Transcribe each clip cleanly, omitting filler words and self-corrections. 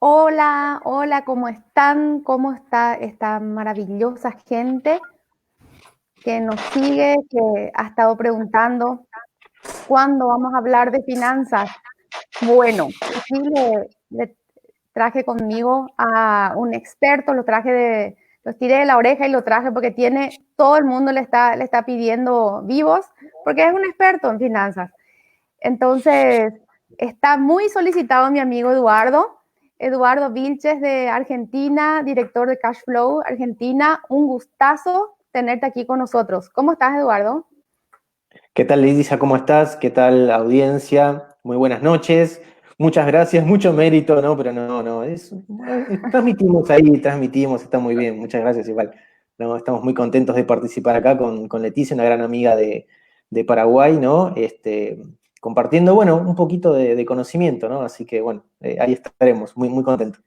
Hola, hola, ¿cómo están? ¿Cómo está esta maravillosa gente que nos sigue, que ha estado preguntando cuándo vamos a hablar de finanzas? Bueno, aquí le traje conmigo a un experto, los tiré de la oreja y lo traje porque todo el mundo le está pidiendo vivos, porque es un experto en finanzas. Entonces, está muy solicitado mi amigo Eduardo Vilches de Argentina, director de Cashflow Argentina. Un gustazo tenerte aquí con nosotros. ¿Cómo estás, Eduardo? ¿Qué tal, Leticia? ¿Cómo estás? ¿Qué tal, audiencia? Muy buenas noches. Muchas gracias, mucho mérito, ¿no? Pero no, transmitimos ahí, transmitimos, está muy bien. Muchas gracias, igual. No, estamos muy contentos de participar acá con Leticia, una gran amiga de Paraguay, ¿no? Compartiendo, bueno, un poquito de conocimiento, ¿no? Así que, bueno, ahí estaremos, muy contentos.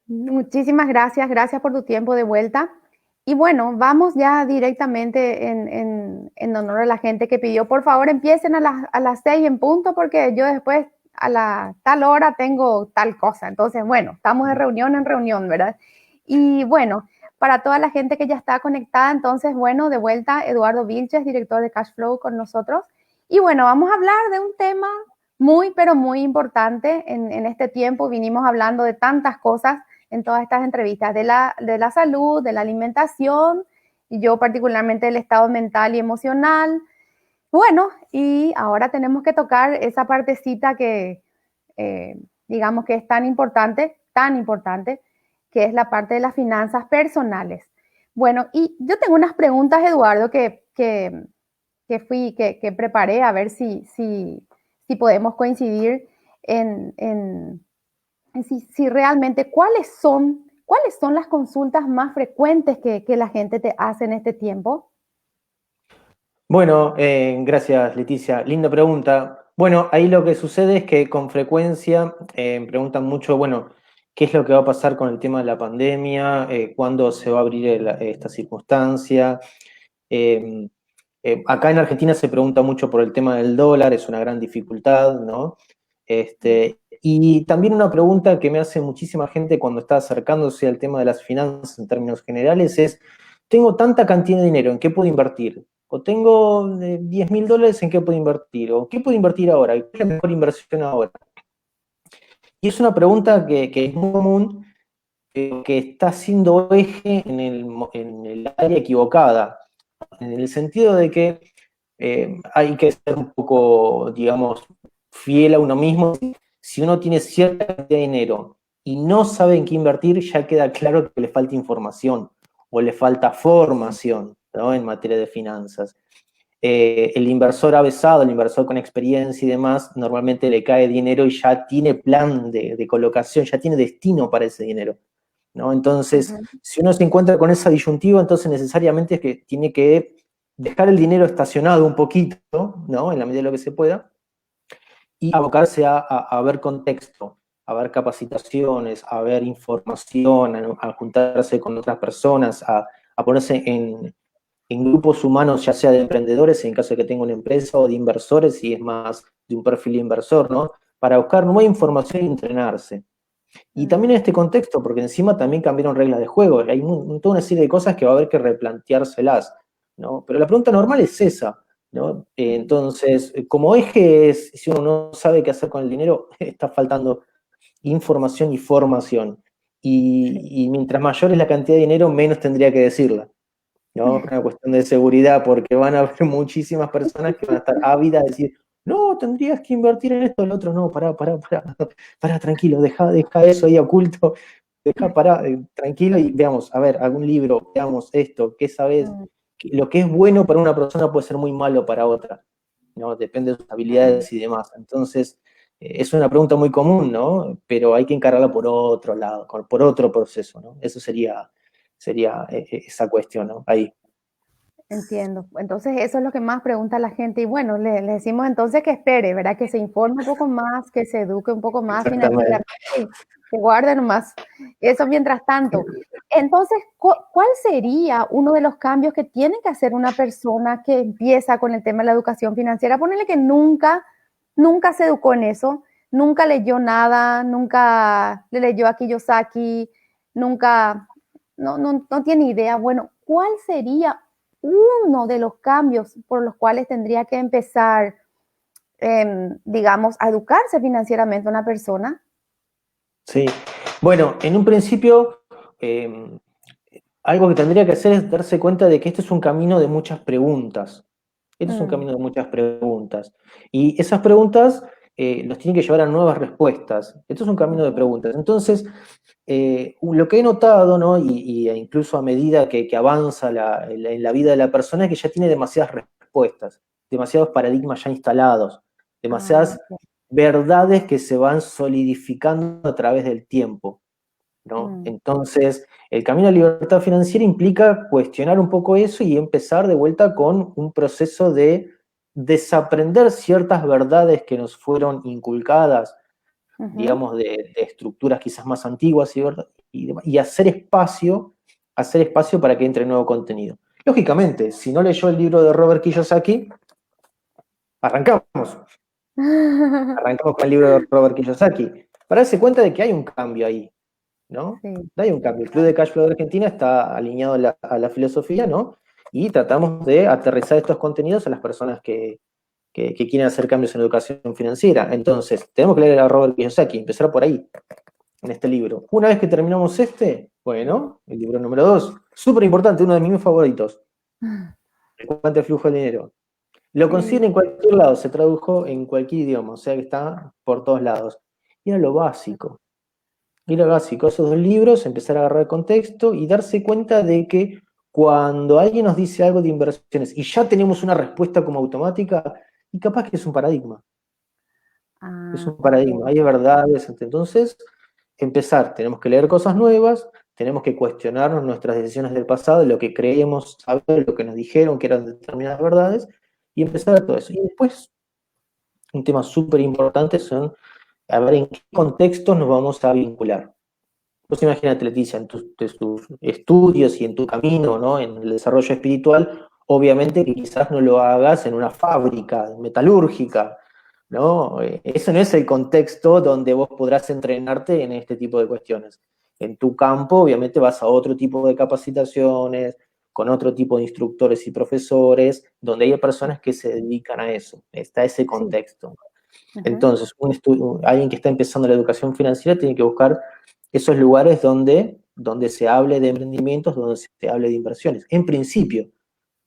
Muchísimas gracias, gracias por tu tiempo de vuelta. Y bueno, vamos ya directamente en honor a la gente que pidió. Por favor, empiecen a las 6 en punto porque yo después a la tal hora tengo tal cosa. Entonces, bueno, estamos de reunión en reunión, ¿verdad? Y bueno, para toda la gente que ya está conectada, entonces, bueno, de vuelta, Eduardo Vilches, director de Cashflow con nosotros. Y bueno, vamos a hablar de un tema muy, pero muy importante en este tiempo. Vinimos hablando de tantas cosas en todas estas entrevistas, de la salud, de la alimentación, y yo particularmente del estado mental y emocional. Bueno, y ahora tenemos que tocar esa partecita que digamos que es tan importante, que es la parte de las finanzas personales. Bueno, y yo tengo unas preguntas, Eduardo, que preparé a ver si podemos coincidir en si realmente cuáles son las consultas más frecuentes que la gente te hace en este tiempo. Bueno, gracias, Leticia. Linda pregunta. Bueno, ahí lo que sucede es que con frecuencia preguntan mucho, bueno, ¿qué es lo que va a pasar con el tema de la pandemia? ¿Cuándo se va a abrir esta circunstancia? Eh, Acá en Argentina se pregunta mucho por el tema del dólar, es una gran dificultad, ¿no? Y también una pregunta que me hace muchísima gente cuando está acercándose al tema de las finanzas en términos generales es, tengo tanta cantidad de dinero, ¿en qué puedo invertir? O tengo $10.000, ¿en qué puedo invertir? O ¿qué puedo invertir ahora? ¿Qué es la mejor inversión ahora? Y es una pregunta que es muy común, que está siendo eje en el área equivocada, en el sentido de que hay que ser un poco, digamos, fiel a uno mismo. Si uno tiene cierta cantidad de dinero y no sabe en qué invertir, ya queda claro que le falta información o le falta formación, ¿no? En materia de finanzas. El inversor avesado, el inversor con experiencia y demás, normalmente le cae dinero y ya tiene plan de colocación, ya tiene destino para ese dinero, ¿no? Entonces, Ujú. si uno se encuentra con esa disyuntiva, entonces necesariamente es que tiene que dejar el dinero estacionado un poquito, ¿no? En la medida de lo que se pueda, y abocarse a ver contexto, a ver capacitaciones, a ver información, a juntarse con otras personas, a ponerse en grupos humanos, ya sea de emprendedores, en caso de que tenga una empresa, o de inversores, si es más de un perfil inversor, ¿no? Para buscar nueva información y entrenarse. Y también en este contexto, porque encima también cambiaron reglas de juego, hay toda una serie de cosas que va a haber que replanteárselas, ¿no? Pero la pregunta normal es esa, ¿no? Entonces, como eje es, si uno no sabe qué hacer con el dinero, está faltando información y formación. Y mientras mayor es la cantidad de dinero, menos tendría que decirla, ¿no? Por una cuestión de seguridad, porque van a haber muchísimas personas que van a estar ávidas de decir, no, tendrías que invertir en esto, o el otro, no, pará, tranquilo, deja eso ahí oculto, pará, tranquilo y veamos, a ver, algún libro, veamos esto, ¿qué sabes? Mm, Lo que es bueno para una persona puede ser muy malo para otra, ¿no? Depende de sus mm. habilidades y demás. Entonces, es una pregunta muy común, ¿no? Pero hay que encararla por otro lado, por otro proceso, ¿no? Eso sería esa cuestión, ¿no? Ahí. Entiendo. Entonces, eso es lo que más pregunta la gente. Y bueno, le decimos entonces que espere, ¿verdad? Que se informe un poco más, que se eduque un poco más Exactamente. financieramente y que guarde nomás. Eso mientras tanto. Entonces, ¿cuál sería uno de los cambios que tiene que hacer una persona que empieza con el tema de la educación financiera? Ponele que nunca se educó en eso, nunca leyó nada, nunca le leyó a Kiyosaki, nunca, no tiene idea. Bueno, ¿cuál sería uno de los cambios por los cuales tendría que empezar, digamos, a educarse financieramente una persona? Sí. Bueno, en un principio, eh, algo que tendría que hacer es darse cuenta de que este es un camino de muchas preguntas. Este es un Mm, camino de muchas preguntas. Y esas preguntas los tienen que llevar a nuevas respuestas. Esto es un camino de ujú, preguntas. Entonces, lo que he notado, ¿no? E incluso a medida que avanza en la vida de la persona, es que ya tiene demasiadas respuestas, demasiados paradigmas ya instalados, ah, demasiadas ok, verdades que se van solidificando a través del tiempo, ¿no? mm, Entonces, el camino a la libertad financiera implica cuestionar un poco eso y empezar de vuelta con un proceso de desaprender ciertas verdades que nos fueron inculcadas, ujú. digamos, de estructuras quizás más antiguas y hacer espacio para que entre nuevo contenido. Lógicamente, si no leyó el libro de Robert Kiyosaki, arrancamos. Arrancamos con el libro de Robert Kiyosaki, para darse cuenta de que hay un cambio ahí, ¿no? Sí, Hay un cambio. El Club de Cash Flow de Argentina está alineado a la filosofía, ¿no? Y tratamos de aterrizar estos contenidos a las personas que quieren hacer cambios en educación financiera. Entonces, tenemos que leer a Robert Kiyosaki, empezar por ahí, en este libro. Una vez que terminamos este, bueno, el libro número 2, súper importante, uno de mis favoritos, El cuante flujo de dinero. Lo sí, consiguen en cualquier lado, se tradujo en cualquier idioma, o sea que está por todos lados. Y era lo básico. Y lo básico, esos dos libros, empezar a agarrar contexto y darse cuenta de que cuando alguien nos dice algo de inversiones y ya tenemos una respuesta como automática, y capaz que es un paradigma. Es ah, un paradigma, ok. hay verdades. Entonces, empezar, tenemos que leer cosas nuevas, tenemos que cuestionarnos nuestras decisiones del pasado, lo que creemos saber, lo que nos dijeron que eran determinadas verdades, y empezar a todo eso. Y después, un tema súper importante son a ver en qué contextos nos vamos a vincular. Pues imagínate, Leticia, en tus estudios y en tu camino, ¿no? En el desarrollo espiritual, obviamente que quizás no lo hagas en una fábrica metalúrgica, ¿no? Ese no es el contexto donde vos podrás entrenarte en este tipo de cuestiones. En tu campo, obviamente, vas a otro tipo de capacitaciones, con otro tipo de instructores y profesores, donde hay personas que se dedican a eso. Está ese Sí. contexto. Ujú, Entonces, alguien que está empezando la educación financiera tiene que buscar esos lugares donde se hable de emprendimientos, donde se hable de inversiones. En principio,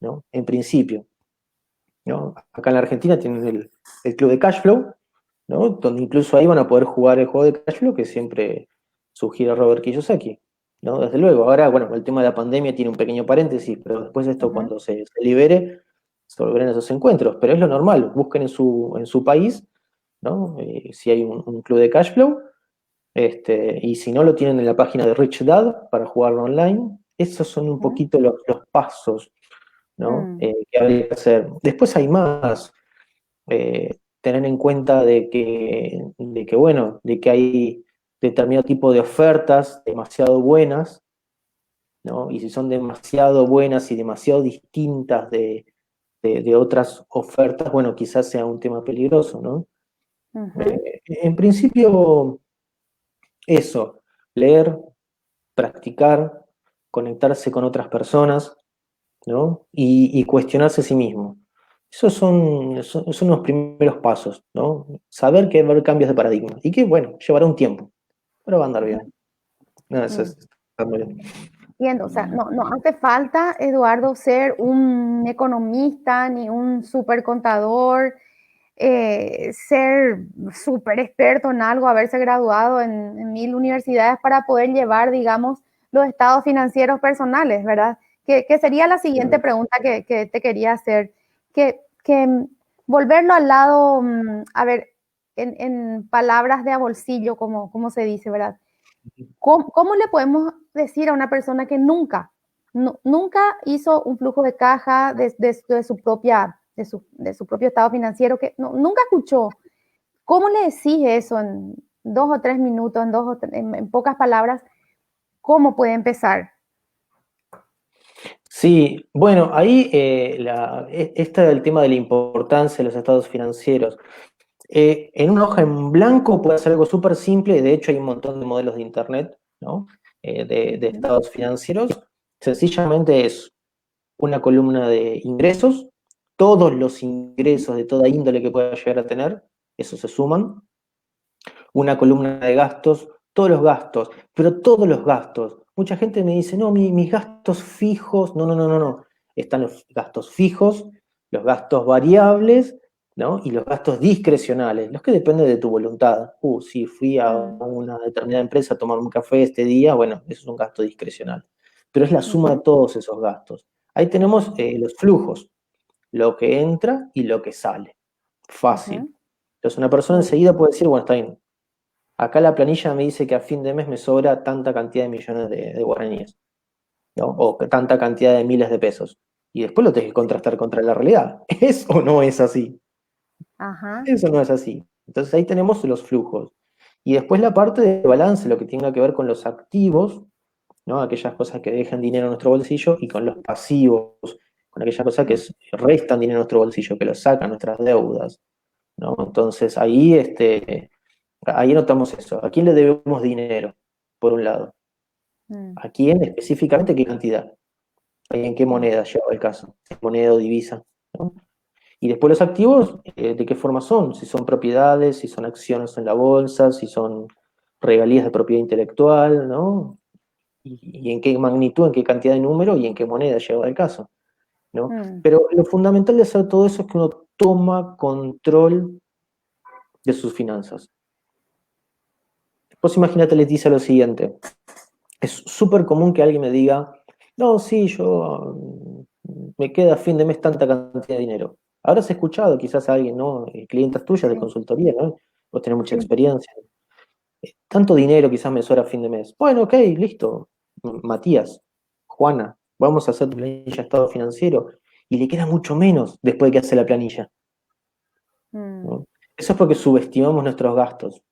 ¿no? En principio, ¿no? Acá en la Argentina tienen el Club de Cashflow, ¿no? Donde incluso ahí van a poder jugar el juego de Cashflow que siempre sugiere Robert Kiyosaki, ¿no? Desde luego. Ahora, bueno, el tema de la pandemia tiene un pequeño paréntesis, pero después de esto, ujú, cuando se libere, se volverán esos encuentros. Pero es lo normal, busquen en su país, ¿no? Si hay un club de Cashflow, y si no lo tienen en la página de Rich Dad para jugarlo online, esos son un ujú, poquito los pasos, ¿no? mm, Que habría que hacer. Después hay más. Tener en cuenta bueno, de que hay determinado tipo de ofertas demasiado buenas, ¿no? Y si son demasiado buenas y demasiado distintas de otras ofertas, bueno, quizás sea un tema peligroso, ¿no? ujú. En principio, eso, leer, practicar, conectarse con otras personas, ¿no? Y cuestionarse a sí mismo. Esos son los primeros pasos, ¿no? Saber que va a haber cambios de paradigma y que, bueno, llevará un tiempo, pero va a andar bien. No, eso Mm, está muy bien. entiendo, o sea, no hace falta, Eduardo, ser un economista ni un super contador, ser súper experto en algo, haberse graduado en 1000 universidades para poder llevar, digamos, los estados financieros personales, ¿verdad? Que sería la siguiente pregunta que te quería hacer, que volverlo al lado, a ver, en palabras de a bolsillo, como se dice, ¿verdad? ¿Cómo le podemos decir a una persona que nunca hizo un flujo de caja de su propia, de su propio estado financiero, que nunca escuchó? ¿Cómo le decís eso en 2 o 3 minutos, en pocas palabras? ¿Cómo puede empezar? Sí, bueno, ahí está el tema de la importancia de los estados financieros. En una hoja en blanco puede ser algo súper simple, de hecho hay un montón de modelos de internet, ¿no? De estados financieros. Sencillamente es una columna de ingresos, todos los ingresos de toda índole que pueda llegar a tener, eso se suman. Una columna de gastos, todos los gastos, pero todos los gastos. Mucha gente me dice, no, mis gastos fijos, no, no, no, no, no. Están los gastos fijos, los gastos variables, ¿no? Y los gastos discrecionales, los que dependen de tu voluntad. Si fui a una determinada empresa a tomar un café este día, bueno, eso es un gasto discrecional. Pero es la suma de todos esos gastos. Ahí tenemos los flujos, lo que entra y lo que sale. Fácil. Entonces una persona enseguida puede decir, bueno, está bien, acá la planilla me dice que a fin de mes me sobra tanta cantidad de millones de guaraníes, ¿no? O que tanta cantidad de miles de pesos. Y después lo tenés que contrastar contra la realidad. ¿Es o no es así? Ajá. Eso no es así. Entonces ahí tenemos los flujos. Y después la parte de balance, lo que tenga que ver con los activos, ¿no? Aquellas cosas que dejan dinero en nuestro bolsillo, y con los pasivos, con aquellas cosas que restan dinero en nuestro bolsillo, que lo sacan nuestras deudas, ¿no? Entonces ahí notamos eso. ¿A quién le debemos dinero? Por un lado. ¿A quién específicamente? ¿Qué cantidad? ¿Y en qué moneda lleva el caso? Moneda o divisa, ¿no? Y después los activos, ¿de qué forma son? Si son propiedades, si son acciones en la bolsa, si son regalías de propiedad intelectual, ¿no? Y en qué magnitud, en qué cantidad de número y en qué moneda lleva el caso, ¿no? Pero lo fundamental de hacer todo eso es que uno toma control de sus finanzas. Vos imagínate, Leticia, lo siguiente. Es súper común que alguien me diga, no, sí, yo me queda a fin de mes tanta cantidad de dinero. Habrás escuchado quizás a alguien, ¿no? Clientas tuyas de consultoría, ¿no? Vos tenés mucha experiencia. Tanto dinero quizás me sobra a fin de mes. Bueno, ok, listo. Matías, Juana, vamos a hacer tu planilla de estado financiero y le queda mucho menos después de que hace la planilla, ¿no? Eso es porque subestimamos nuestros gastos.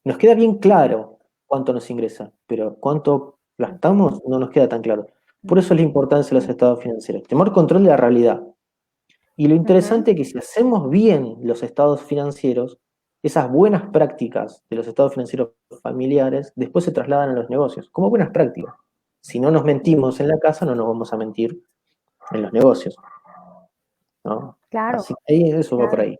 Nos queda bien claro cuánto nos ingresa, pero cuánto gastamos no nos queda tan claro. Por eso es la importancia de los estados financieros. Tomar control de la realidad. Y lo interesante es que si hacemos bien los estados financieros, esas buenas prácticas de los estados financieros familiares después se trasladan a los negocios, como buenas prácticas. Si no nos mentimos en la casa, no nos vamos a mentir en los negocios, ¿no? Claro, Así que ahí eso va por claro. ahí.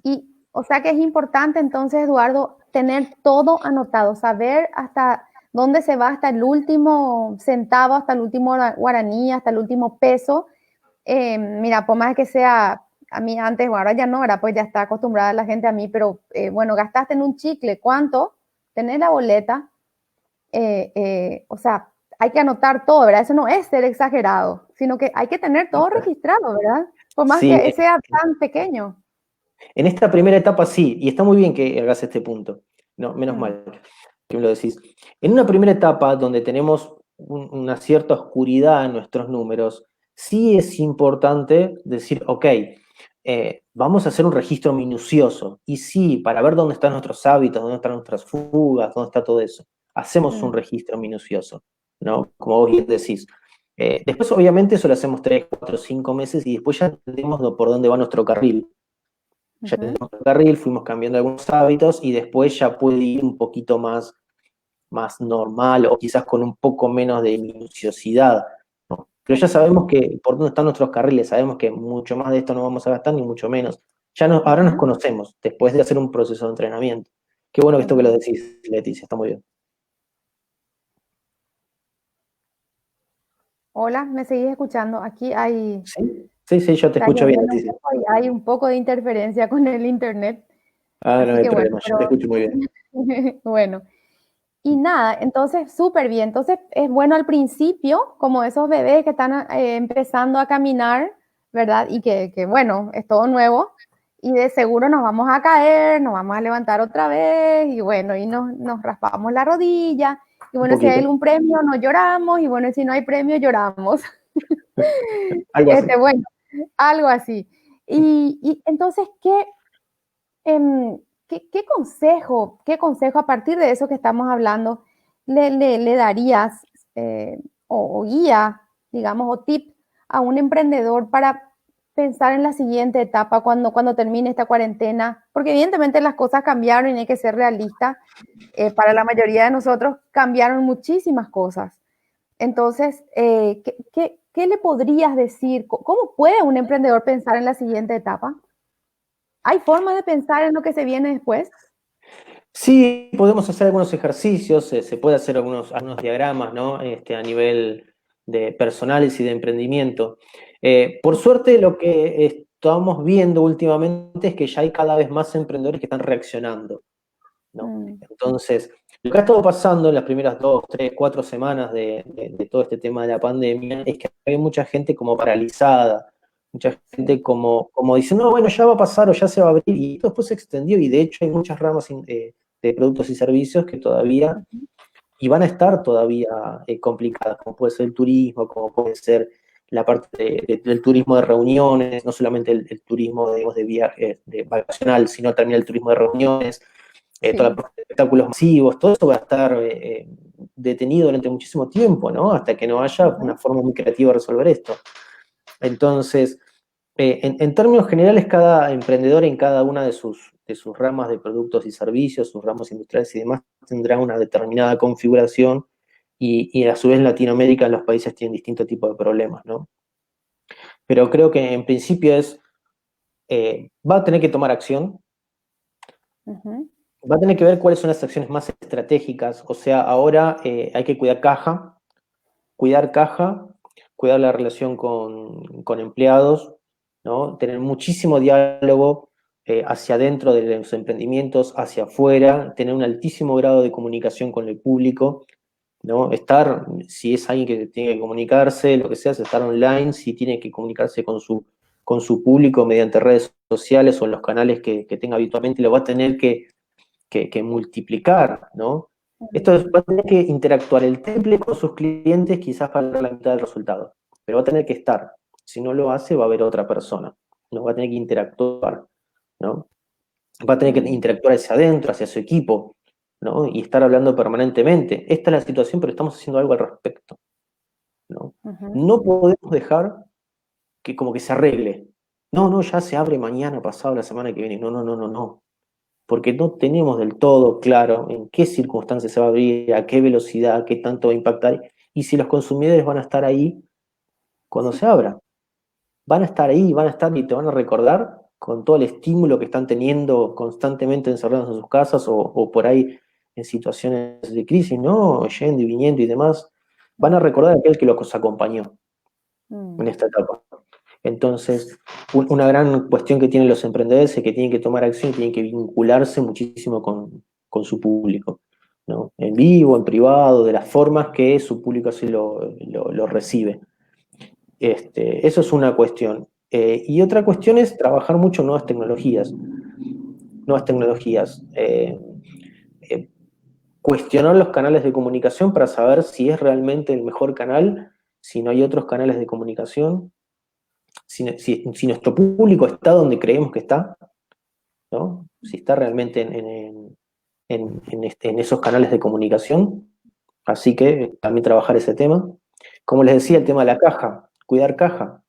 Y, o sea que es importante entonces, Eduardo, tener todo anotado, saber hasta dónde se va, hasta el último centavo, hasta el último guaraní, hasta el último peso. Mira, por más que sea, a mí antes, ahora ya no, ahora pues ya está acostumbrada la gente a mí, pero bueno, gastaste en un chicle, ¿cuánto? Tenés la boleta, o sea, hay que anotar todo, ¿verdad? Eso no es ser exagerado, sino que hay que tener todo registrado, ¿verdad? Por más Sí, que sea tan pequeño. en esta primera etapa sí, y está muy bien que hagas este punto. No, menos mal que me lo decís. En una primera etapa donde tenemos una cierta oscuridad en nuestros números, sí es importante decir, ok, vamos a hacer un registro minucioso. Y sí, para ver dónde están nuestros hábitos, dónde están nuestras fugas, dónde está todo eso. Hacemos un registro minucioso, ¿no? Como vos bien decís. Después, obviamente, eso lo hacemos 3, 4, 5 meses y después ya entendemos por dónde va nuestro carril. Ya tenemos el carril, fuimos cambiando algunos hábitos y después ya puede ir un poquito más normal o quizás con un poco menos de minuciosidad, ¿no? Pero ya sabemos que por dónde están nuestros carriles, sabemos que mucho más de esto no vamos a gastar ni mucho menos. Ahora nos conocemos después de hacer un proceso de entrenamiento. Qué bueno esto que lo decís, Leticia, está muy bien. Hola, ¿me seguís escuchando? Aquí hay, Sí, yo te está escucho bien, lloviendo un Leticia. poco y hay un poco de interferencia con el internet. No Así hay que bueno, problema, yo te pero escucho muy bien. bueno. Y nada, entonces súper bien. Entonces es bueno al principio, como esos bebés que están empezando a caminar, ¿verdad? Y que bueno, es todo nuevo. Y de seguro nos vamos a caer, nos vamos a levantar otra vez y bueno, y nos raspamos la rodilla. Y Un bueno, si hay poquito, algún premio, no lloramos. Y bueno, si no hay premio, lloramos. algo así. Bueno, algo así. Y entonces, ¿qué consejo a partir de eso que estamos hablando le darías o guía, digamos, o tip a un emprendedor para pensar en la siguiente etapa cuando termine esta cuarentena? Porque evidentemente las cosas cambiaron y hay que ser realistas. Para la mayoría de nosotros cambiaron muchísimas cosas. Entonces, ¿qué le podrías decir? ¿Cómo puede un emprendedor pensar en la siguiente etapa? ¿Hay formas de pensar en lo que se viene después? Sí, podemos hacer algunos ejercicios, se puede hacer algunos diagramas, ¿no? A nivel de personales y de emprendimiento. Por suerte, lo que estamos viendo últimamente es que ya hay cada vez más emprendedores que están reaccionando, ¿no? Mm, Entonces, lo que ha estado pasando en las primeras 2, 3, 4 semanas de todo este tema de la pandemia es que hay mucha gente como paralizada, mucha sí. gente como diciendo, no, bueno, ya va a pasar o ya se va a abrir, y esto después se extendió, y de hecho hay muchas ramas de productos y servicios que todavía, Ujú, y van a estar todavía complicadas, como puede ser el turismo, como puede ser la parte del turismo de reuniones, no solamente el turismo digamos, de viaje de vacacional, sino también el turismo de reuniones, toda la sí. parte de espectáculos masivos, todo eso va a estar detenido durante muchísimo tiempo, ¿no? Hasta que no haya una Ujú, forma muy creativa de resolver esto. Entonces, en términos generales, cada emprendedor en cada una de sus ramas de productos y servicios, sus ramos industriales y demás, tendrá una determinada configuración y a su vez en Latinoamérica los países tienen distintos tipos de problemas, ¿no? Pero creo que en principio va a tener que tomar acción, ujú, va a tener que ver cuáles son las acciones más estratégicas, o sea, ahora hay que cuidar caja, cuidar la relación con empleados, ¿no? Tener muchísimo diálogo hacia adentro de los emprendimientos, hacia afuera, tener un altísimo grado de comunicación con el público, ¿no? Estar, si es alguien que tiene que comunicarse, lo que sea, es estar online, si tiene que comunicarse con su público mediante redes sociales o en los canales que tenga habitualmente, lo va a tener que multiplicar, ¿no? Esto va a tener que interactuar el triple con sus clientes, quizás para la mitad del resultado, pero va a tener que estar. Si no lo hace, va a haber otra persona, ¿no? Va a tener que interactuar, ¿no? Va a tener que mm, interactuar hacia adentro, hacia su equipo, ¿no? Y estar hablando permanentemente. Esta es la situación, pero estamos haciendo algo al respecto, ¿no? ujú, No podemos dejar que como que se arregle. No, no, ya se abre mañana, pasado, la semana que viene. No, no, no, no, no, porque no tenemos del todo claro en qué circunstancias se va a abrir, a qué velocidad, qué tanto va a impactar, y si los consumidores van a estar ahí cuando sí, se abra. Van a estar ahí, van a estar y te van a recordar con todo el estímulo que están teniendo constantemente encerrados en sus casas o por ahí en situaciones de crisis, ¿no? Yendo y viniendo y demás. Van a mm, recordar a aquel que los acompañó en mm, esta etapa. Entonces, una gran cuestión que tienen los emprendedores es que tienen que tomar acción y tienen que vincularse muchísimo con su público, ¿no? En vivo, en privado, de las formas que su público así lo recibe. Eso es una cuestión. Y otra cuestión es trabajar mucho nuevas tecnologías. Nuevas tecnologías. Eh, Cuestionar los canales de comunicación para saber si es realmente el mejor canal, si no hay otros canales de comunicación, si nuestro público está donde creemos que está, ¿no? Si está realmente en esos canales de comunicación. Así que también trabajar ese tema. Como les decía, el tema de la caja, cuidar caja,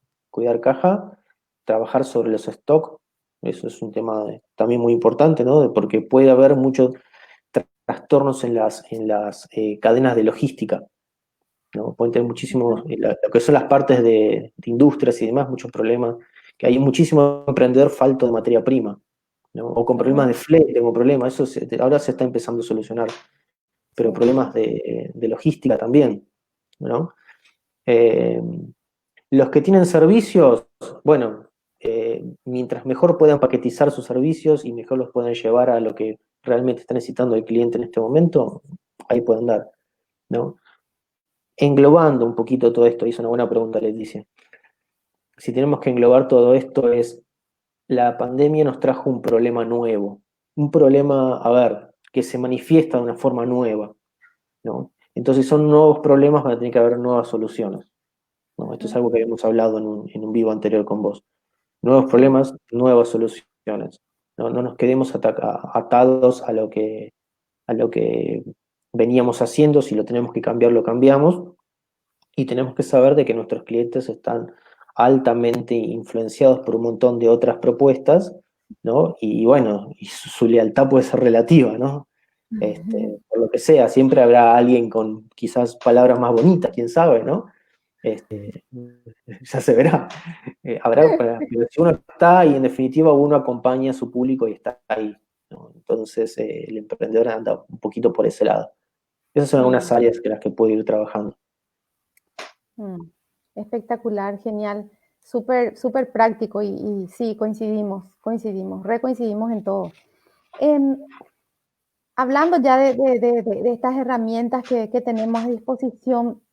trabajar sobre los stocks, eso es un tema también muy importante, ¿no? Porque puede haber muchos trastornos en las cadenas de logística, ¿no? Pueden tener muchísimos, ujú, lo que son las partes de industrias y demás, muchos problemas, que hay muchísimo emprendedor falto de materia prima, ¿no? O con problemas de ujú, flete, con problemas, eso ahora se está empezando a solucionar, pero sí, problemas de logística también, ¿no? Eh, los que tienen servicios, bueno, mientras mejor puedan paquetizar sus servicios y mejor los puedan llevar a lo que realmente está necesitando el cliente en este momento, ahí pueden dar, ¿no? Englobando un poquito todo esto, hizo una buena pregunta Leticia. Si tenemos que englobar todo esto es, la pandemia nos trajo un problema nuevo, un problema, a ver, que se manifiesta de una forma nueva, ¿no? Entonces son nuevos problemas, van a tener que haber nuevas soluciones, ¿no? Esto es ujú, algo que habíamos hablado en un vivo anterior con vos. Nuevos sí, problemas, nuevas soluciones. No, no nos quedemos atados a lo que veníamos haciendo, si lo tenemos que cambiar, lo cambiamos, y tenemos que saber de que nuestros clientes están altamente influenciados por un montón de otras propuestas, ¿no? Y bueno, y su lealtad puede ser relativa, ¿no? Por lo que sea, siempre habrá alguien con quizás palabras más bonitas, quién sabe, ¿no? Ya se verá. Pero si uno está y en definitiva uno acompaña a su público y está ahí, ¿no? Entonces el emprendedor anda un poquito por ese lado. Esas son algunas Mm, áreas en las que puede ir trabajando. mm. Espectacular, genial, súper, súper práctico y sí, coincidimos, recoincidimos en todo. Em, Hablando ya de estas herramientas que tenemos a disposición,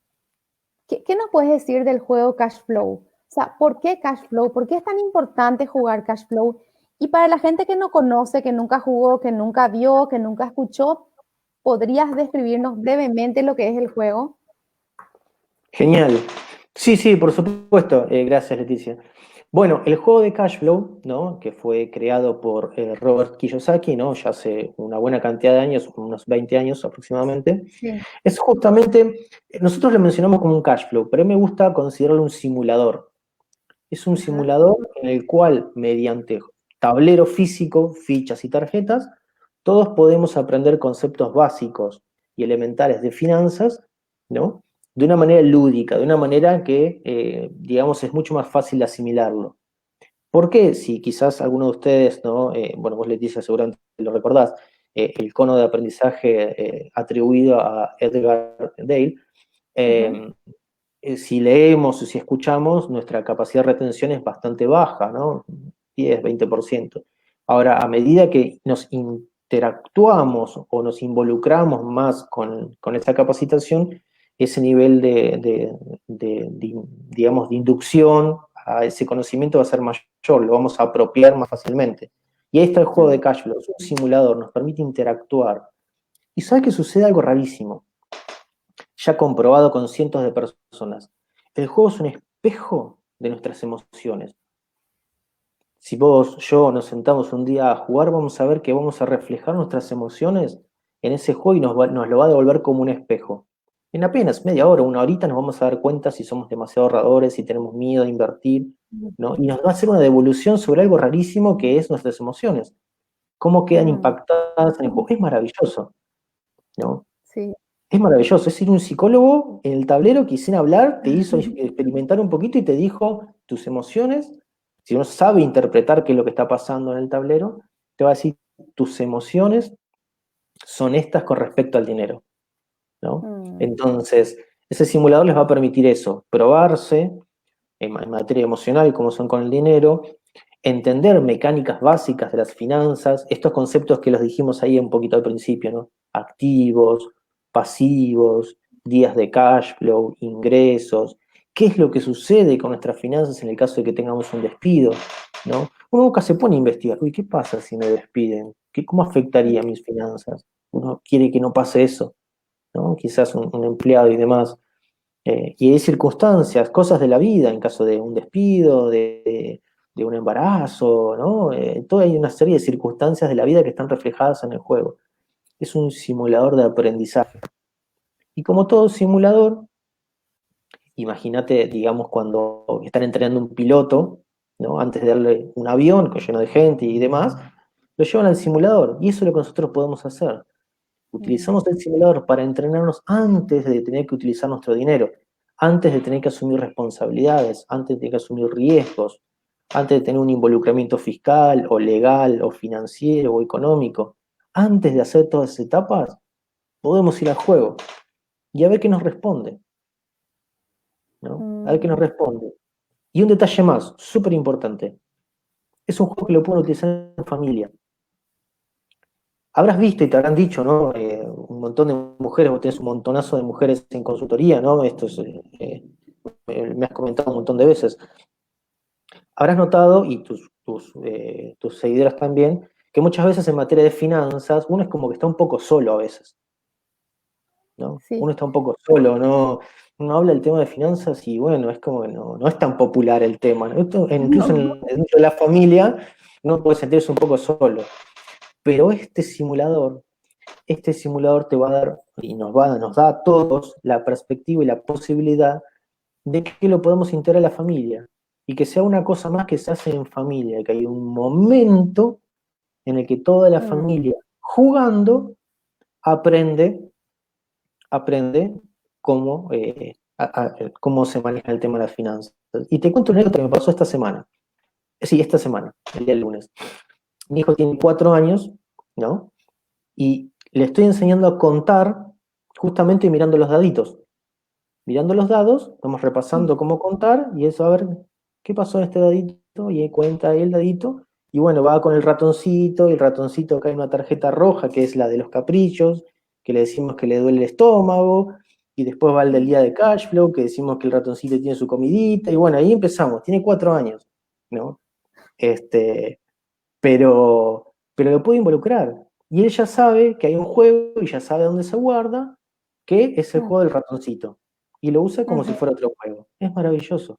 ¿qué nos puedes decir del juego Cash Flow? O sea, ¿por qué Cash Flow? ¿Por qué es tan importante jugar Cash Flow? Y para la gente que no conoce, que nunca jugó, que nunca vio, que nunca escuchó, ¿podrías describirnos brevemente lo que es el juego? Genial. Sí, sí, por supuesto. Gracias, Leticia. Bueno, el juego de Cash Flow, ¿no? Que fue creado por Robert Kiyosaki, ¿no? Ya hace una buena cantidad de años, unos 20 años aproximadamente, Sí. es justamente, nosotros lo mencionamos como un cash flow, pero a mí me gusta considerarlo un simulador. Es un Ajá. simulador en el cual, mediante tablero físico, fichas y tarjetas, todos podemos aprender conceptos básicos y elementales de finanzas, ¿no? De una manera lúdica, de una manera que, digamos, es mucho más fácil asimilarlo. ¿Por qué? Si quizás alguno de ustedes, ¿no? Bueno, vos Leticia seguramente lo recordás, el cono de aprendizaje atribuido a Edgar Dale, Ujú. eh, si leemos o si escuchamos, nuestra capacidad de retención es bastante baja, ¿no? 10, 20%. Ahora, a medida que nos interactuamos o nos involucramos más con esta capacitación, ese nivel digamos, de inducción a ese conocimiento va a ser mayor, lo vamos a apropiar más fácilmente. Y ahí está el juego de Mm. Cashflow, es un simulador, nos permite interactuar. Y sabes que sucede algo rarísimo, ya comprobado con cientos de personas. El juego es un espejo de nuestras emociones. Si vos, yo nos sentamos un día a jugar, vamos a ver que vamos a reflejar nuestras emociones en ese juego y nos lo va a devolver como un espejo. En apenas media hora, una horita, nos vamos a dar cuenta si somos demasiado ahorradores, si tenemos miedo de invertir, ¿no? Y nos va a hacer una devolución sobre algo rarísimo que es nuestras emociones. Cómo quedan Mm. impactadas en el juego. Es maravilloso, ¿no? Sí. Es maravilloso, es ir un psicólogo en el tablero que sin hablar te hizo experimentar un poquito y te dijo tus emociones. Si uno sabe interpretar qué es lo que está pasando en el tablero, te va a decir tus emociones son estas con respecto al dinero, ¿no? Mm. Entonces, ese simulador les va a permitir eso, probarse en materia emocional, como son con el dinero, entender mecánicas básicas de las finanzas, estos conceptos que los dijimos ahí un poquito al principio, ¿no? Activos, pasivos, días de cash flow, ingresos, qué es lo que sucede con nuestras finanzas en el caso de que tengamos un despido, ¿no? Uno nunca se pone a investigar, uy, ¿qué pasa si me despiden? ¿Cómo afectaría mis finanzas? Uno quiere que no pase eso, ¿no? Quizás un empleado y demás. Y hay circunstancias, cosas de la vida, en caso de un despido, de un embarazo, ¿no? Hay una serie de circunstancias de la vida que están reflejadas en el juego. Es un simulador de aprendizaje. Y como todo simulador, imagínate, digamos, cuando están entrenando un piloto, ¿no? Antes de darle un avión lleno de gente y demás, lo llevan al simulador. Y eso es lo que nosotros podemos hacer. Mm. Utilizamos el simulador para entrenarnos antes de tener que utilizar nuestro dinero, antes de tener que asumir responsabilidades, antes de tener que asumir riesgos, antes de tener un involucramiento fiscal o legal o financiero o económico. Antes de hacer todas esas etapas, podemos ir al juego y a ver qué nos responde, ¿no? A ver qué nos Mm. responde. Y un detalle más, súper importante, es un juego que lo pueden utilizar en familia. Habrás visto y te habrán dicho, ¿no? Un montón de mujeres, vos tenés un montonazo de mujeres en consultoría, ¿no? Me has comentado un montón de veces. Habrás notado, y tus seguidoras también, que muchas veces en materia de finanzas uno es como que está un poco solo a veces, ¿no? Sí. Uno está un poco solo, ¿no? Uno habla del tema de finanzas y bueno, es como que no es tan popular el tema, ¿no? Incluso No. dentro de la familia uno puede sentirse un poco solo. Pero este simulador te va a dar y nos da a todos la perspectiva y la posibilidad de que lo podemos integrar a la familia. y que sea una cosa más que se hace en familia, que hay un momento en el que toda la familia jugando aprende cómo, cómo se maneja el tema de las finanzas. Y te cuento una anécdota que me pasó esta semana. Sí, esta semana, el día lunes. Mi hijo tiene 4 años, ¿no? Y le estoy enseñando a contar justamente mirando los daditos. Mirando los dados, vamos repasando cómo contar y eso, a ver, ¿qué pasó en este dadito? Y ahí cuenta ahí el dadito. Y bueno, va con el ratoncito y el ratoncito cae en una tarjeta roja, que es la de los caprichos, que le decimos que le duele el estómago. Y después va el del día de cash flow, que decimos que el ratoncito tiene su comidita. Y bueno, ahí empezamos. Tiene 4 años, ¿no? Pero lo puede involucrar. Y él ya sabe que hay un juego y ya sabe dónde se guarda, que es el juego del ratoncito. Y lo usa como si fuera otro juego. Es maravilloso.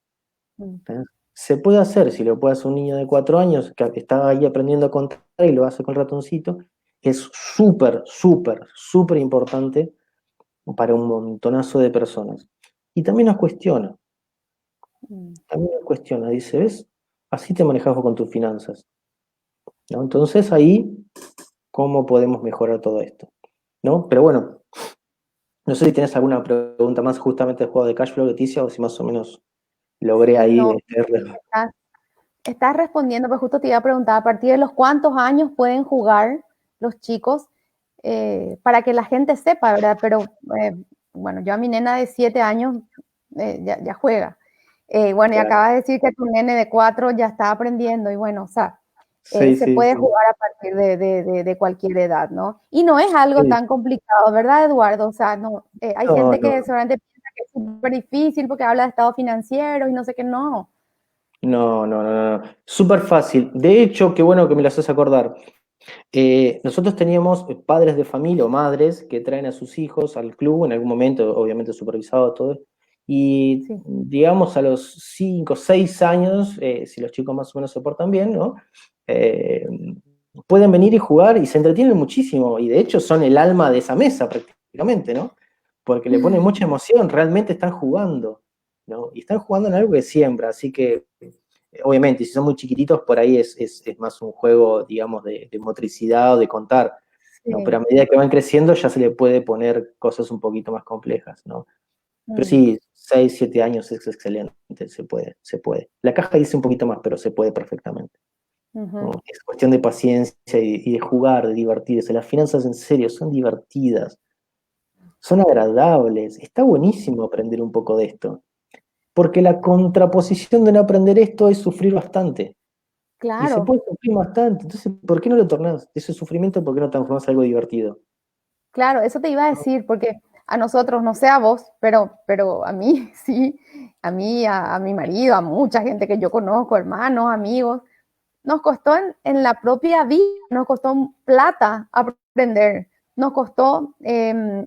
¿Eh? Se puede hacer, si lo puede hacer un niño de 4 años que está ahí aprendiendo a contar y lo hace con el ratoncito, es súper, súper, súper importante para un montonazo de personas. Y también nos cuestiona, dice, ¿ves? Así te manejas vos con tus finanzas, ¿no? Entonces ahí, ¿cómo podemos mejorar todo esto? ¿No? Pero bueno, no sé si tienes alguna pregunta más justamente del juego de Cash Flow, Leticia, o si más o menos logré Sí, ahí. no, estás respondiendo, pues justo te iba a preguntar, ¿a partir de los cuántos años pueden jugar los chicos? Para que la gente sepa, ¿verdad? Pero bueno, yo a mi nena de 7 años ya juega. Bueno, y Claro. acabas de decir que tu nene de 4 ya está aprendiendo y bueno, o sea, Sí, se sí, puede sí. jugar a partir de cualquier edad, ¿no? Y no es algo Sí. tan complicado, ¿verdad, Eduardo? O sea, no, hay No, gente no, que seguramente piensa que es súper difícil porque habla de estados financieros y no sé qué, no. no, no, no, no. Súper fácil. De hecho, qué bueno que me lo haces acordar. Nosotros teníamos padres de familia o madres que traen a sus hijos al club en algún momento, obviamente supervisado todo, y Sí. digamos a los 5 6 años, si los chicos más o menos se portan bien, ¿no? Eh, Pueden venir y jugar y se entretienen muchísimo, y de hecho son el alma de esa mesa prácticamente, ¿no? Porque le ponen mucha emoción, realmente están jugando, ¿no? Y están jugando en algo que siembra, así que obviamente, si son muy chiquititos, por ahí es más un juego, digamos, de motricidad o de contar, ¿no? Pero a Sí. medida que van creciendo ya se le puede poner cosas un poquito más complejas, ¿no? Pero Mm. sí, 6 7 años es excelente, se puede, se puede. La caja dice un poquito más, pero se puede perfectamente, ¿no? Ujú. Es cuestión de paciencia y de jugar, de divertirse. Las finanzas en serio son divertidas, son agradables. Está buenísimo aprender un poco de esto, porque la contraposición de no aprender esto es sufrir bastante. Y se Claro. puede sufrir bastante. Entonces, ¿por qué no lo tornás? Ese sufrimiento, ¿por qué no transformás en algo divertido? Claro, eso te iba a decir, porque a nosotros, no sé a vos, pero a mí sí, a mí, a mi marido, a mucha gente que yo conozco, hermanos, amigos, nos costó en la propia vida, nos costó plata aprender, nos costó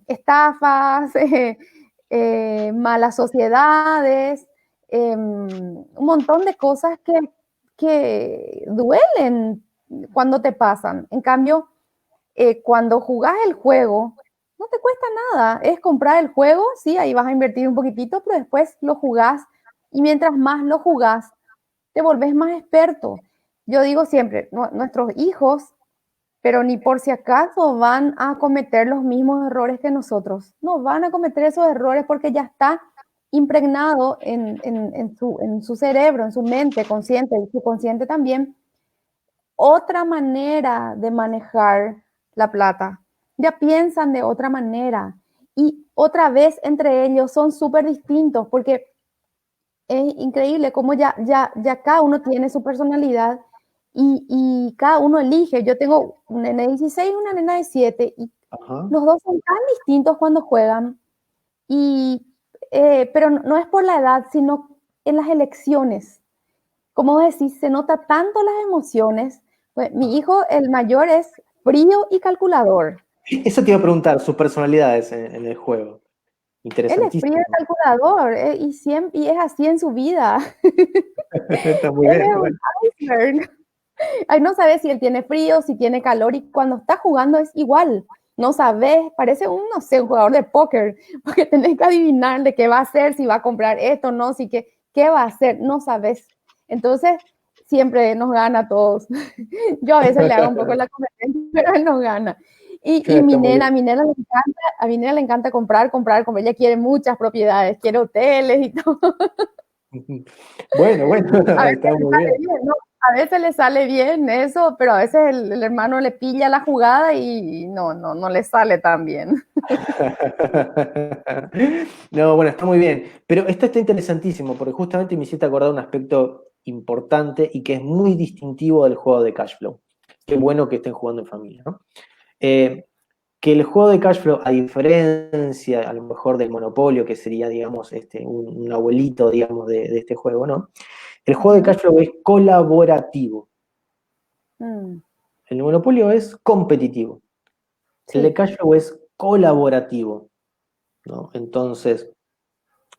estafas, malas sociedades, un montón de cosas que duelen cuando te pasan. En cambio, cuando jugás el juego, no te cuesta nada, es comprar el juego, sí, ahí vas a invertir un poquitito, pero después lo jugás y mientras más lo jugás, te volvés más experto. Yo digo siempre, nuestros hijos, pero ni por si acaso van a cometer los mismos errores que nosotros, no van a cometer esos errores porque ya está impregnado en su cerebro, en su mente consciente y subconsciente también, otra manera de manejar la plata. Ya piensan de otra manera. Y otra vez entre ellos son súper distintos porque es increíble cómo ya cada uno tiene su personalidad y cada uno elige. Yo tengo un nene de 16 y una nena de 7 y Ajá. los dos son tan distintos cuando juegan. Y, pero no es por la edad, sino en las elecciones. Como decís, se nota tanto las emociones. Pues, mi hijo, el mayor, es frío y calculador. Eso te iba a preguntar, sus personalidades en el juego. Él es frío y Interesantísimo. calculador y es así en su vida. Está muy Él bien. es un Bueno. iceberg. Ay, no sabes si él tiene frío, si tiene calor y cuando está jugando es igual. No sabes, parece un, no sé, un jugador de póker, porque tenés que adivinar de qué va a hacer, si va a comprar esto, no, si qué va a hacer, no sabes. Entonces, siempre nos gana a todos. Yo a veces le hago un poco la competencia, pero él nos gana. Y Está muy bien. mi nena le encanta, a mi nena le encanta comprar, ella quiere muchas propiedades, quiere hoteles y todo. Bueno, bueno, A veces está le muy sale bien. bien, ¿no? A veces le sale bien eso, pero a veces el hermano le pilla la jugada y no le sale tan bien. No, bueno, está muy bien. Pero esto está interesantísimo porque justamente me hiciste acordar un aspecto importante y que es muy distintivo del juego de cash flow. Qué bueno que estén jugando en familia, ¿no? Eh, que el juego de cash flow, a diferencia a lo mejor del Monopolio, que sería, digamos, un abuelito, digamos, de este juego, ¿no? El juego de Ujú. cash flow es colaborativo. Mm, El Monopolio es competitivo. El de sí, cash flow es colaborativo, ¿no? Entonces,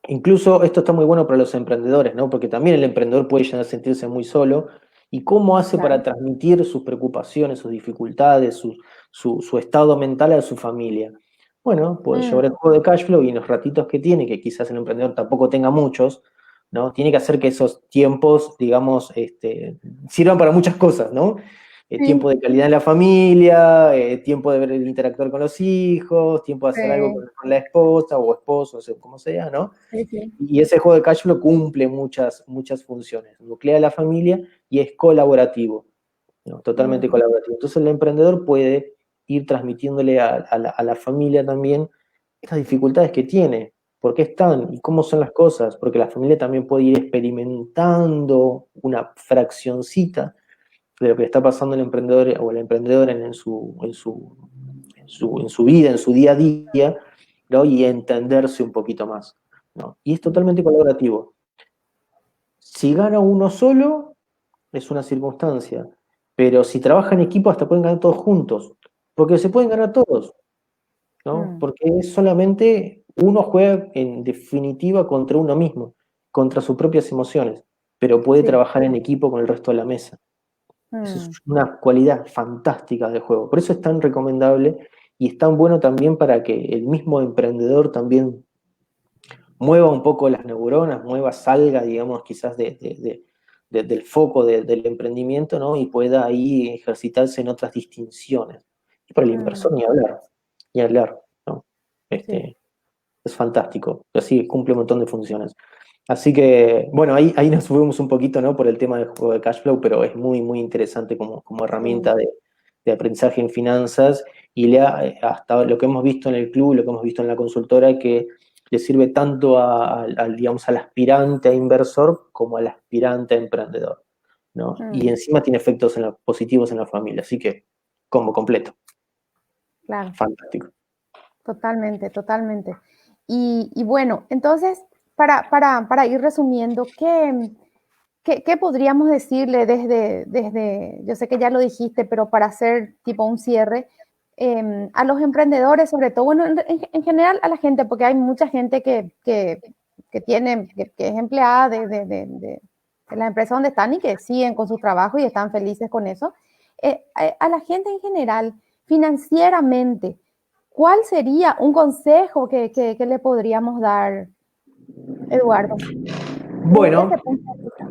incluso esto está muy bueno para los emprendedores, ¿no? Porque también el emprendedor puede llegar a sentirse muy solo. ¿Y cómo hace para claro. transmitir sus preocupaciones, sus dificultades, su estado mental a su familia? Bueno, puede Mm, llevar el juego de cash flow y en los ratitos que tiene, que quizás el emprendedor tampoco tenga muchos, ¿no? Tiene que hacer que esos tiempos, digamos, sirvan para muchas cosas, ¿no? sí, Tiempo de calidad en la familia, tiempo de ver, interactuar con los hijos, tiempo de hacer algo sí, con la esposa o esposo, o sea, como sea, ¿no? sí, sí. Y ese juego de cash flow cumple muchas funciones. Nuclea a la familia y es colaborativo, ¿no? Totalmente Mm, colaborativo. Entonces el emprendedor puede ir transmitiéndole a la familia también estas dificultades que tiene, por qué están y cómo son las cosas, porque la familia también puede ir experimentando una fraccioncita de lo que le está pasando al emprendedor o a la emprendedora en su vida, en su día a día, ¿no? Y entenderse un poquito más, ¿no? Y es totalmente colaborativo. Si gana uno solo, es una circunstancia, pero si trabaja en equipo, hasta pueden ganar todos juntos, porque se pueden ganar todos, ¿no? mm, Porque es solamente uno juega en definitiva contra uno mismo, contra sus propias emociones, pero puede sí. trabajar en equipo con el resto de la mesa. Eso es Mm, una cualidad fantástica del juego. Por eso es tan recomendable y es tan bueno también para que el mismo emprendedor también mueva un poco las neuronas, salga, digamos, quizás del foco del emprendimiento, ¿no? Y pueda ahí ejercitarse en otras distinciones. Y para el mm, inversor ni hablar, ¿no? sí. Este, es fantástico. Así cumple un montón de funciones. Así que, bueno, ahí nos fuimos un poquito, ¿no? Por el tema del juego de cash flow, pero es muy interesante como herramienta Sí. de aprendizaje en finanzas y hasta lo que hemos visto en el club, lo que hemos visto en la consultora, que le sirve tanto digamos, al aspirante a inversor como al aspirante a emprendedor, ¿no? Y Mm, encima tiene efectos positivos en la familia, así que combo completo, claro. fantástico. Totalmente, totalmente. Y bueno, entonces, para ir resumiendo, ¿qué podríamos decirle yo sé que ya lo dijiste, pero para hacer tipo un cierre, a los emprendedores, sobre todo, bueno, en general a la gente, porque hay mucha gente que es empleada de la empresa donde están y que siguen con su trabajo y están felices con eso. A la gente en general, financieramente, ¿cuál sería un consejo que le podríamos dar, Eduardo? Desde Bueno, ese punto de vista.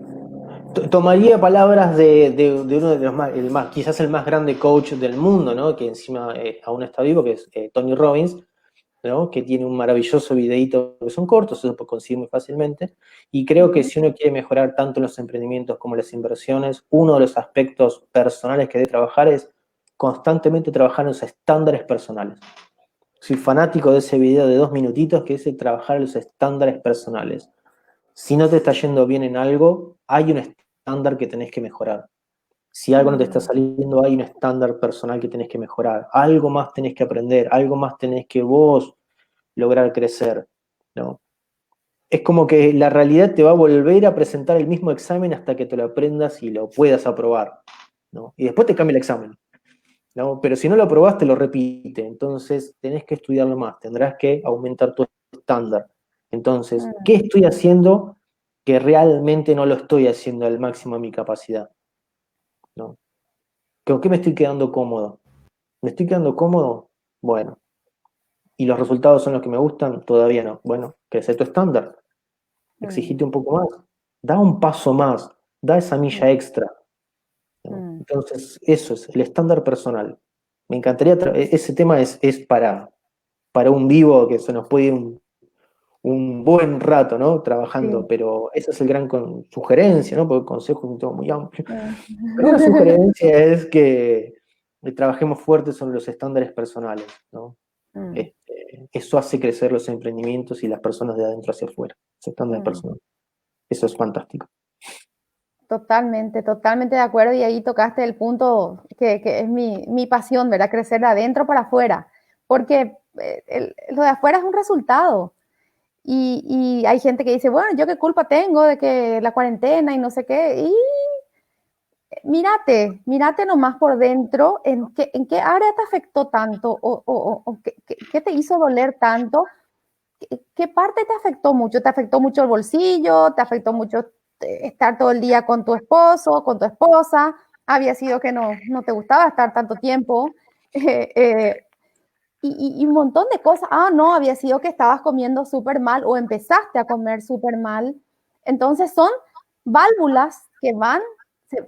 Tomaría palabras de uno de los quizás el más grande coach del mundo, ¿no? Que encima aún está vivo, que es Tony Robbins, ¿no? Que tiene un maravilloso videíto, que son cortos, eso se puede conseguir muy fácilmente. Y creo que Uh-huh. si uno quiere mejorar tanto los emprendimientos como las inversiones, uno de los aspectos personales que debe trabajar es constantemente trabajar en los estándares personales. Soy fanático de ese video de 2 minutitos que es el trabajar en los estándares personales. Si no te está yendo bien en algo, hay un estándar que tenés que mejorar. Si algo no te está Mm, saliendo, hay un estándar personal que tenés que mejorar. Algo más tenés que aprender, algo más tenés que vos lograr crecer, ¿no? Es como que la realidad te va a volver a presentar el mismo examen hasta que te lo aprendas y lo puedas aprobar, ¿no? Y después te cambia el examen, ¿no? Pero si no lo aprobaste, te lo repite. Entonces, tenés que estudiarlo más, tendrás que aumentar tu estándar. Entonces, ¿qué mm, estoy haciendo que realmente no lo estoy haciendo al máximo de mi capacidad, ¿no? ¿Con qué me estoy quedando cómodo? ¿Me estoy quedando cómodo? Bueno. ¿Y los resultados son los que me gustan? Todavía no. Bueno, crece tu estándar. mm, Exigite un poco más. Da un paso más. da esa milla extra, ¿no? Mm. Entonces, eso es el estándar personal. Me encantaría, ese tema es para un vivo que se nos puede ir un buen rato, ¿no? Trabajando, Sí. pero esa es el gran sugerencia, ¿no? Porque el consejo es un tema muy amplio. Sí. Pero una sugerencia es que trabajemos fuerte sobre los estándares personales, ¿no? Mm, Eso hace crecer los emprendimientos y las personas de adentro hacia afuera, ese estándar mm. personal. Eso es fantástico. Totalmente, totalmente de acuerdo. Y ahí tocaste el punto que es mi pasión, ¿verdad? Crecer de adentro para afuera. Porque lo de afuera es un resultado. Y hay gente que dice, bueno, ¿yo qué culpa tengo de que la cuarentena y no sé qué? Y mírate nomás por dentro, en qué área te afectó tanto o qué te hizo doler tanto. ¿Qué parte te afectó mucho? ¿Te afectó mucho el bolsillo? ¿Te afectó mucho estar todo el día con tu esposo, con tu esposa? ¿Había sido que no te gustaba estar tanto tiempo? Eh, eh, y un montón de cosas. Ah, no, había sido que estabas comiendo súper mal o empezaste a comer súper mal. Entonces son válvulas que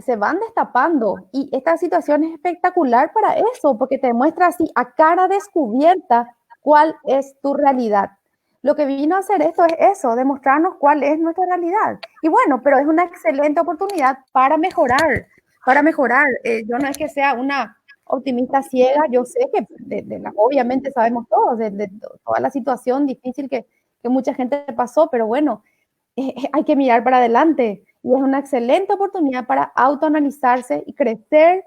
se van destapando y esta situación es espectacular para eso, porque te muestra así a cara descubierta cuál es tu realidad. Lo que vino a hacer esto es eso, demostrarnos cuál es nuestra realidad. Y bueno, pero es una excelente oportunidad para mejorar, para mejorar. Yo no es que sea una optimista ciega, yo sé que obviamente sabemos todos de toda la situación difícil que mucha gente pasó, pero bueno, hay que mirar para adelante y es una excelente oportunidad para autoanalizarse y crecer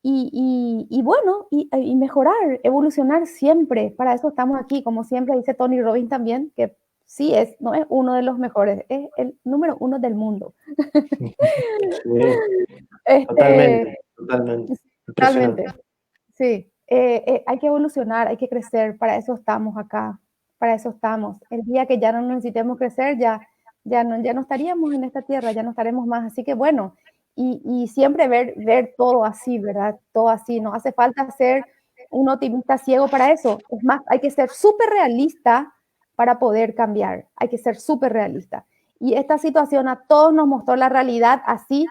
y bueno, y mejorar, evolucionar siempre. Para eso estamos aquí, como siempre dice Tony Robbins también, que sí no es uno de los mejores, es el número uno del mundo. Sí, Este, totalmente, totalmente. Totalmente. Impresionante. Sí, hay que evolucionar, hay que crecer, para eso estamos acá, para eso estamos. El día que ya no necesitemos crecer, ya no estaríamos en esta tierra, ya no estaremos más. Así que bueno, y siempre ver todo así, ¿verdad? Todo así, no hace falta ser un optimista ciego para eso. Es más, hay que ser súper realista para poder cambiar, hay que ser súper realista. Y esta situación a todos nos mostró la realidad así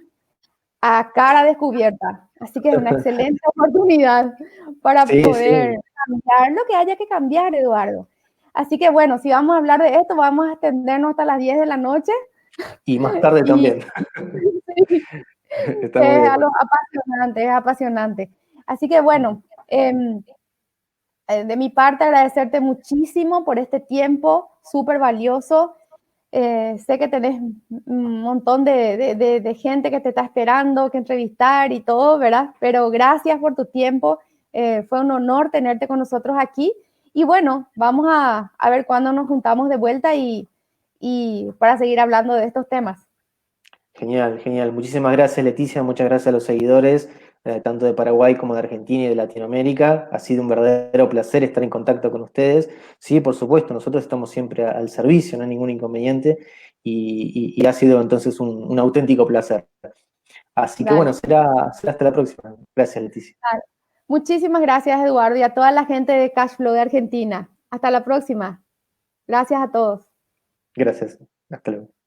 a cara descubierta. Así que es una excelente oportunidad para Sí, poder sí. cambiar lo que haya que cambiar, Eduardo. Así que bueno, si vamos a hablar de esto, vamos a extendernos hasta las 10 de la noche Y más tarde y también. sí, Está muy es bien. algo apasionante, es apasionante. Así que bueno, de mi parte agradecerte muchísimo por este tiempo súper valioso. Sé que tenés un montón de gente que te está esperando, que entrevistar y todo, ¿verdad? Pero gracias por tu tiempo. Fue un honor tenerte con nosotros aquí. Y bueno, vamos a ver cuándo nos juntamos de vuelta y para seguir hablando de estos temas. Genial, genial. Muchísimas gracias, Leticia. Muchas gracias a los seguidores, tanto de Paraguay como de Argentina y de Latinoamérica. Ha sido un verdadero placer estar en contacto con ustedes. Sí, por supuesto, nosotros estamos siempre al servicio, no hay ningún inconveniente. Y ha sido entonces un auténtico placer. Así que bueno, Dale, será hasta la próxima. Gracias, Leticia. dale. Muchísimas gracias, Eduardo, y a toda la gente de Cashflow de Argentina. Hasta la próxima. Gracias a todos. Gracias. Hasta luego.